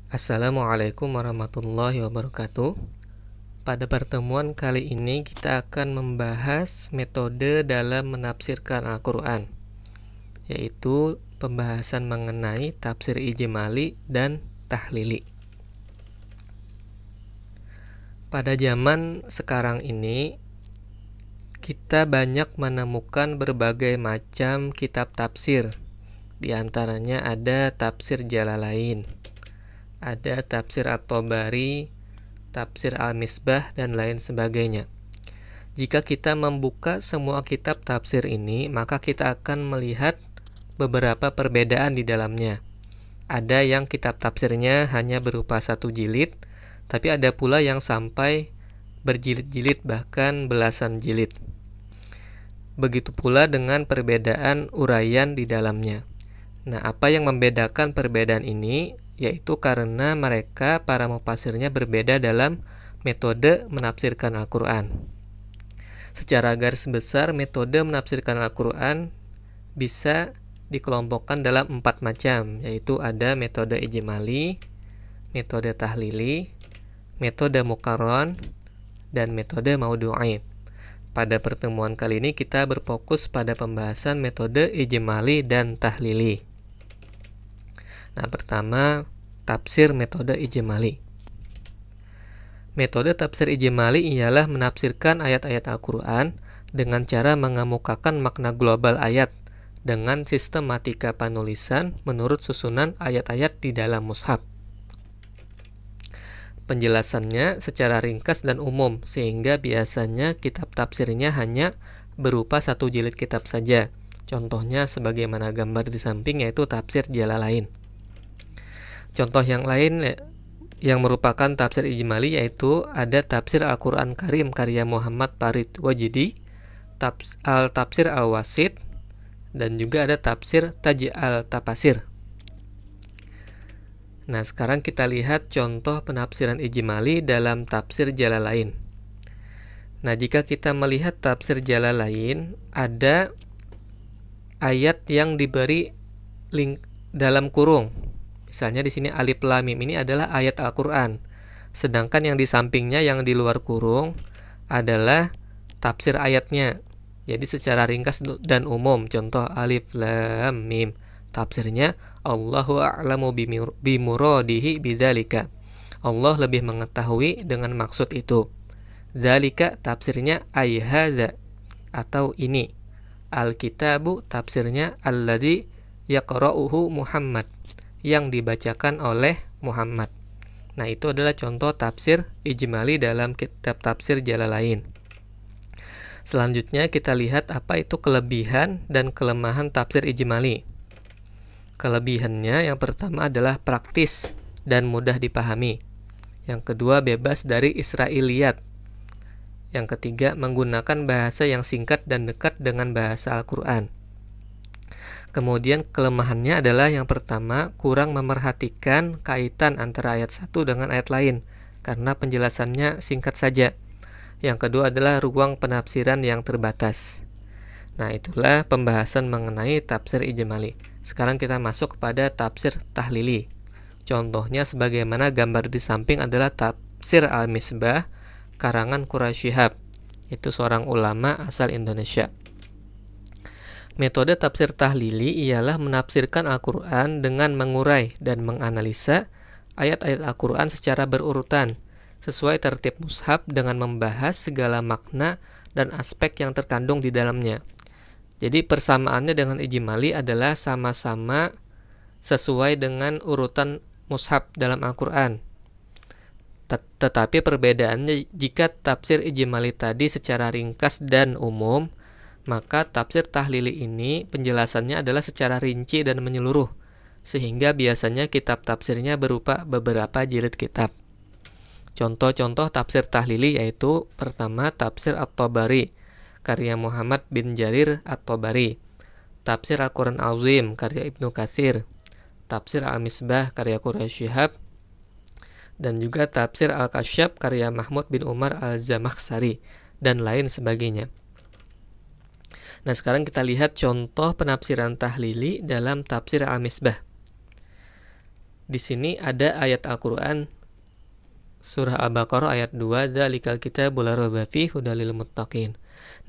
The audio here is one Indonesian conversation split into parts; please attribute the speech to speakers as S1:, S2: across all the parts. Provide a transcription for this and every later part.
S1: Assalamualaikum warahmatullahi wabarakatuh. Pada pertemuan kali ini kita akan membahas metode dalam menafsirkan Al-Quran, yaitu pembahasan mengenai tafsir ijmali dan tahlili. Pada zaman sekarang ini kita banyak menemukan berbagai macam kitab tafsir. Di antaranya ada tafsir Jalalain, ada tafsir At-Tabari, tafsir Al-Misbah, dan lain sebagainya. Jika kita membuka semua kitab tafsir ini, maka kita akan melihat beberapa perbedaan di dalamnya. Ada yang kitab tafsirnya hanya berupa satu jilid, tapi ada pula yang sampai berjilid-jilid, bahkan belasan jilid. Begitu pula dengan perbedaan uraian di dalamnya. Nah, apa yang membedakan perbedaan ini? Yaitu karena mereka, para mufasirnya, berbeda dalam metode menafsirkan Al-Quran. Secara garis besar, metode menafsirkan Al-Quran bisa dikelompokkan dalam 4 macam, yaitu ada metode ijmali, metode tahlili, metode muqarron, dan metode maudu'in. Pada pertemuan kali ini kita berfokus pada pembahasan metode ijmali dan tahlili. Nah, pertama, tafsir metode ijmali. Metode tafsir ijmali ialah menafsirkan ayat-ayat Al-Quran dengan cara mengemukakan makna global ayat dengan sistematika penulisan menurut susunan ayat-ayat di dalam mushaf. Penjelasannya secara ringkas dan umum, sehingga biasanya kitab tafsirnya hanya berupa satu jilid kitab saja. Contohnya sebagaimana gambar di samping, yaitu tafsir Jalalain. Contoh yang lain yang merupakan tafsir ijmali yaitu ada tafsir Al-Quran Karim karya Muhammad Farid Wajidi, Al-Tafsir Al-Wasit, dan juga ada tafsir Taj Al-Tafasir. Nah, sekarang kita lihat contoh penafsiran ijmali dalam tafsir Jalalain. Nah, jika kita melihat tafsir Jalalain, ada ayat yang diberi link dalam kurung. Misalnya di sini alif lam mim ini adalah ayat Al-Quran. Sedangkan yang di sampingnya, yang di luar kurung, adalah tafsir ayatnya. Jadi secara ringkas dan umum, contoh alif lam mim, tafsirnya Allahu a'lamu bimuradihi bidzalika. Allah lebih mengetahui dengan maksud itu. Dzalika tafsirnya ay hadza, atau ini. Al-kitabu tafsirnya alladzi yaqra'uhu Muhammad, yang dibacakan oleh Muhammad. Nah, itu adalah contoh tafsir ijmali dalam kitab tafsir Jalalain. Selanjutnya kita lihat apa itu kelebihan dan kelemahan tafsir ijmali. Kelebihannya yang pertama adalah praktis dan mudah dipahami. Yang kedua, bebas dari Israiliyat. Yang ketiga, menggunakan bahasa yang singkat dan dekat dengan bahasa Al-Quran. Kemudian kelemahannya adalah yang pertama, kurang memerhatikan kaitan antara ayat satu dengan ayat lain karena penjelasannya singkat saja. Yang kedua adalah ruang penafsiran yang terbatas. Nah, itulah pembahasan mengenai tafsir ijmali. Sekarang kita masuk kepada tafsir tahlili. Contohnya sebagaimana gambar di samping adalah tafsir Al-Misbah karangan Quraisy Shihab. Itu seorang ulama asal Indonesia. Metode tafsir tahlili ialah menafsirkan Al-Quran dengan mengurai dan menganalisa ayat-ayat Al-Quran secara berurutan, sesuai tertib mushaf dengan membahas segala makna dan aspek yang terkandung di dalamnya. Jadi persamaannya dengan ijmali adalah sama-sama sesuai dengan urutan mushaf dalam Al-Quran. Tetapi perbedaannya, jika tafsir ijmali tadi secara ringkas dan umum, maka tafsir tahlili ini penjelasannya adalah secara rinci dan menyeluruh, sehingga biasanya kitab tafsirnya berupa beberapa jilid kitab. Contoh-contoh tafsir tahlili yaitu pertama tafsir At-Tabari karya Muhammad bin Jarir At-Tabari, tafsir Al-Quran Azim karya Ibnu Katsir, tafsir Al-Misbah karya Quraisy Shihab, dan juga tafsir Al-Kasyaf karya Mahmud bin Umar Al-Zamakhsyari, dan lain sebagainya. Nah, sekarang kita lihat contoh penafsiran tahlili dalam tafsir Al-Misbah. Di sini ada ayat Al-Qur'an surah Al-Baqarah ayat 2, dzalikal kitabul la raiba fihi hudal lil muttaqin.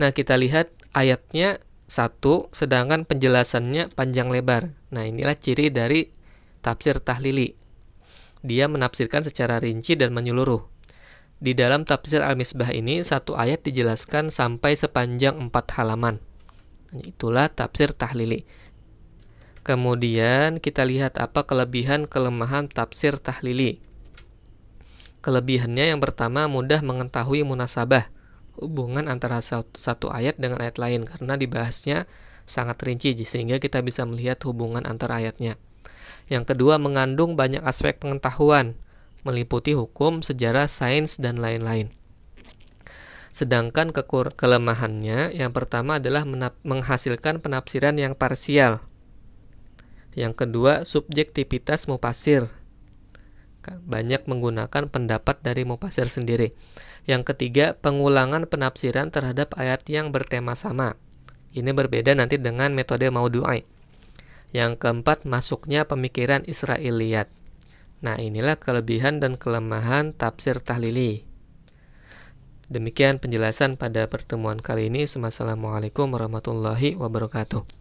S1: Nah, kita lihat ayatnya satu, sedangkan penjelasannya panjang lebar. Nah, inilah ciri dari tafsir tahlili. Dia menafsirkan secara rinci dan menyeluruh. Di dalam tafsir Al-Misbah ini, satu ayat dijelaskan sampai sepanjang 4 halaman. Itulah tafsir tahlili. Kemudian kita lihat apa kelebihan kelemahan tafsir tahlili. Kelebihannya yang pertama, mudah mengetahui munasabah, hubungan antara satu ayat dengan ayat lain, karena dibahasnya sangat rinci sehingga kita bisa melihat hubungan antara ayatnya. Yang kedua, mengandung banyak aspek pengetahuan, meliputi hukum, sejarah, sains, dan lain-lain. Sedangkan kelemahannya yang pertama adalah menghasilkan penafsiran yang parsial. Yang kedua, subjektivitas mufasir, banyak menggunakan pendapat dari mufasir sendiri. Yang ketiga, pengulangan penafsiran terhadap ayat yang bertema sama. Ini berbeda nanti dengan metode maudu'i. Yang keempat, masuknya pemikiran Israiliyat. Nah, inilah kelebihan dan kelemahan tafsir tahlili. Demikian penjelasan pada pertemuan kali ini. Wassalamualaikum warahmatullahi wabarakatuh.